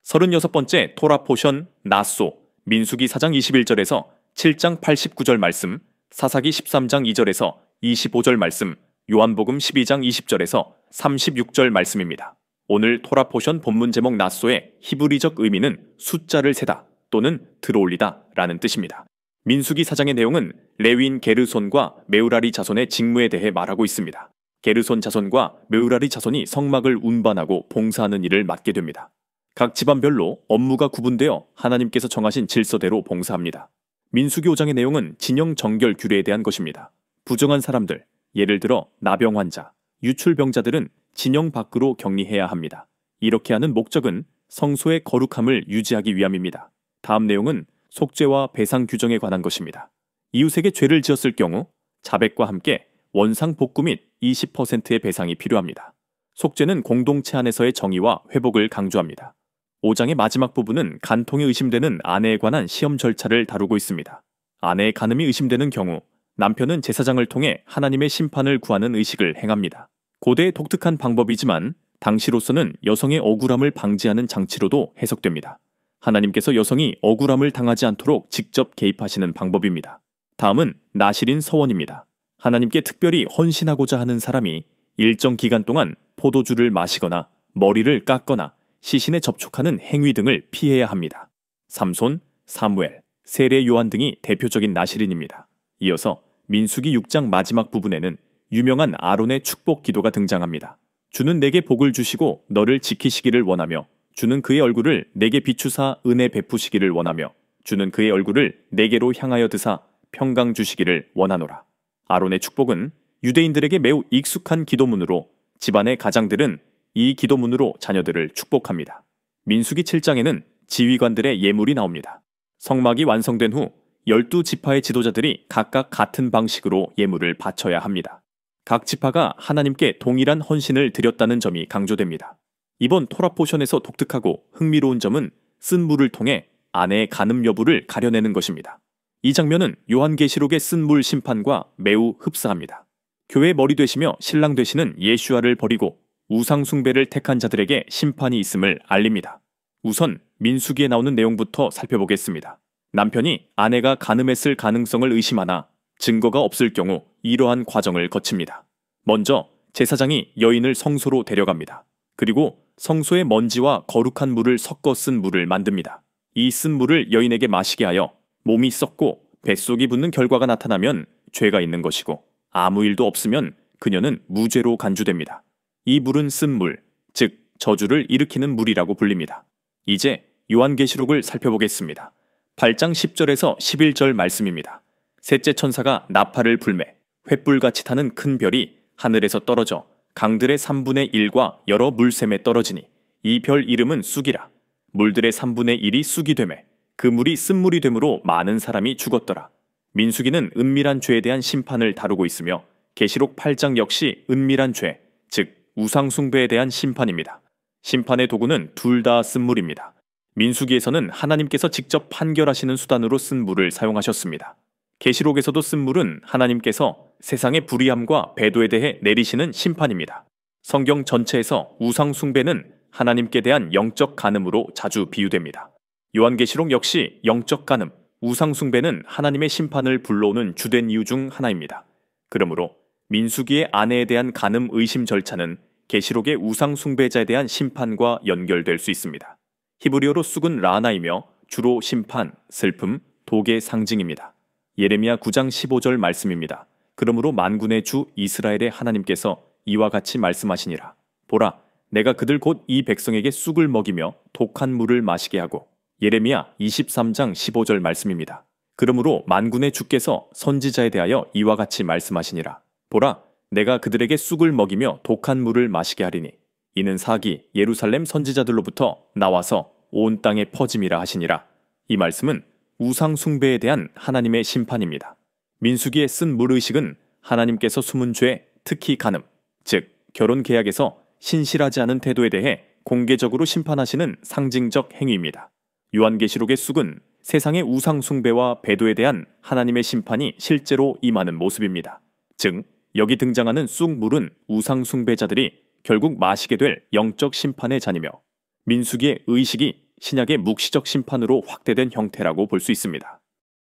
36번째 토라 포션 나소 민수기 4장 21절에서 7장 89절 말씀, 사사기 13장 2절에서 25절 말씀, 요한복음 12장 20절에서 36절 말씀입니다. 오늘 토라 포션 본문 제목 나소의 히브리적 의미는 숫자를 세다 또는 들어올리다 라는 뜻입니다. 민수기 4장의 내용은 레위인 게르손과 메우라리 자손의 직무에 대해 말하고 있습니다. 게르손 자손과 메우라리 자손이 성막을 운반하고 봉사하는 일을 맡게 됩니다. 각 집안별로 업무가 구분되어 하나님께서 정하신 질서대로 봉사합니다. 민수기 5장의 내용은 진영 정결 규례에 대한 것입니다. 부정한 사람들, 예를 들어 나병 환자, 유출병자들은 진영 밖으로 격리해야 합니다. 이렇게 하는 목적은 성소의 거룩함을 유지하기 위함입니다. 다음 내용은 속죄와 배상 규정에 관한 것입니다. 이웃에게 죄를 지었을 경우 자백과 함께 원상 복구 및 20%의 배상이 필요합니다. 속죄는 공동체 안에서의 정의와 회복을 강조합니다. 5장의 마지막 부분은 간통이 의심되는 아내에 관한 시험 절차를 다루고 있습니다. 아내의 간음이 의심되는 경우 남편은 제사장을 통해 하나님의 심판을 구하는 의식을 행합니다. 고대의 독특한 방법이지만 당시로서는 여성의 억울함을 방지하는 장치로도 해석됩니다. 하나님께서 여성이 억울함을 당하지 않도록 직접 개입하시는 방법입니다. 다음은 나실인 서원입니다. 하나님께 특별히 헌신하고자 하는 사람이 일정 기간 동안 포도주를 마시거나 머리를 깎거나 시신에 접촉하는 행위 등을 피해야 합니다. 삼손, 사무엘, 세례 요한 등이 대표적인 나실인입니다. 이어서 민수기 6장 마지막 부분에는 유명한 아론의 축복 기도가 등장합니다. 주는 내게 복을 주시고 너를 지키시기를 원하며 주는 그의 얼굴을 내게 비추사 은혜 베푸시기를 원하며 주는 그의 얼굴을 내게로 향하여 드사 평강 주시기를 원하노라. 아론의 축복은 유대인들에게 매우 익숙한 기도문으로 집안의 가장들은 이 기도문으로 자녀들을 축복합니다. 민수기 7장에는 지휘관들의 예물이 나옵니다. 성막이 완성된 후 12지파의 지도자들이 각각 같은 방식으로 예물을 바쳐야 합니다. 각 지파가 하나님께 동일한 헌신을 드렸다는 점이 강조됩니다. 이번 토라 포션에서 독특하고 흥미로운 점은 쓴 물을 통해 아내의 간음 여부를 가려내는 것입니다. 이 장면은 요한계시록의 쓴 물 심판과 매우 흡사합니다. 교회의 머리 되시며 신랑 되시는 예슈아를 버리고 우상 숭배를 택한 자들에게 심판이 있음을 알립니다. 우선 민수기에 나오는 내용부터 살펴보겠습니다. 남편이 아내가 간음했을 가능성을 의심하나 증거가 없을 경우 이러한 과정을 거칩니다. 먼저 제사장이 여인을 성소로 데려갑니다. 그리고 성소의 먼지와 거룩한 물을 섞어 쓴 물을 만듭니다. 이 쓴 물을 여인에게 마시게 하여 몸이 썩고 뱃속이 붓는 결과가 나타나면 죄가 있는 것이고 아무 일도 없으면 그녀는 무죄로 간주됩니다. 이 물은 쓴 물, 즉 저주를 일으키는 물이라고 불립니다. 이제 요한계시록을 살펴보겠습니다. 8장 10절에서 11절 말씀입니다. 셋째 천사가 나팔을 불매 횃불같이 타는 큰 별이 하늘에서 떨어져 강들의 3분의 1과 여러 물샘에 떨어지니 이 별 이름은 쑥이라. 물들의 3분의 1이 쑥이 되매 그 물이 쓴물이 되므로 많은 사람이 죽었더라. 민수기는 은밀한 죄에 대한 심판을 다루고 있으며 계시록 8장 역시 은밀한 죄, 즉 우상 숭배에 대한 심판입니다. 심판의 도구는 둘 다 쓴물입니다. 민수기에서는 하나님께서 직접 판결하시는 수단으로 쓴 물을 사용하셨습니다. 계시록에서도 쓴 물은 하나님께서 세상의 불의함과 배도에 대해 내리시는 심판입니다. 성경 전체에서 우상 숭배는 하나님께 대한 영적 간음으로 자주 비유됩니다. 요한계시록 역시 영적 간음, 우상 숭배는 하나님의 심판을 불러오는 주된 이유 중 하나입니다. 그러므로 민수기의 아내에 대한 간음 의심 절차는 계시록의 우상 숭배자에 대한 심판과 연결될 수 있습니다. 히브리어로 쑥은 라나이며 주로 심판, 슬픔, 독의 상징입니다. 예레미야 9장 15절 말씀입니다. 그러므로 만군의 주 이스라엘의 하나님께서 이와 같이 말씀하시니라. 보라, 내가 그들 곧 이 백성에게 쑥을 먹이며 독한 물을 마시게 하고. 예레미야 23장 15절 말씀입니다. 그러므로 만군의 주께서 선지자에 대하여 이와 같이 말씀하시니라. 보라, 내가 그들에게 쑥을 먹이며 독한 물을 마시게 하리니 이는 사기 예루살렘 선지자들로부터 나와서 온 땅에 퍼짐이라 하시니라. 이 말씀은 우상 숭배에 대한 하나님의 심판입니다. 민수기에 쓴 물의식은 하나님께서 숨은 죄, 특히 간음, 즉 결혼 계약에서 신실하지 않은 태도에 대해 공개적으로 심판하시는 상징적 행위입니다. 요한계시록의 쑥은 세상의 우상 숭배와 배도에 대한 하나님의 심판이 실제로 임하는 모습입니다. 즉 여기 등장하는 쑥물은 우상 숭배자들이 결국 마시게 될 영적 심판의 잔이며 민수기의 의식이 신약의 묵시적 심판으로 확대된 형태라고 볼 수 있습니다.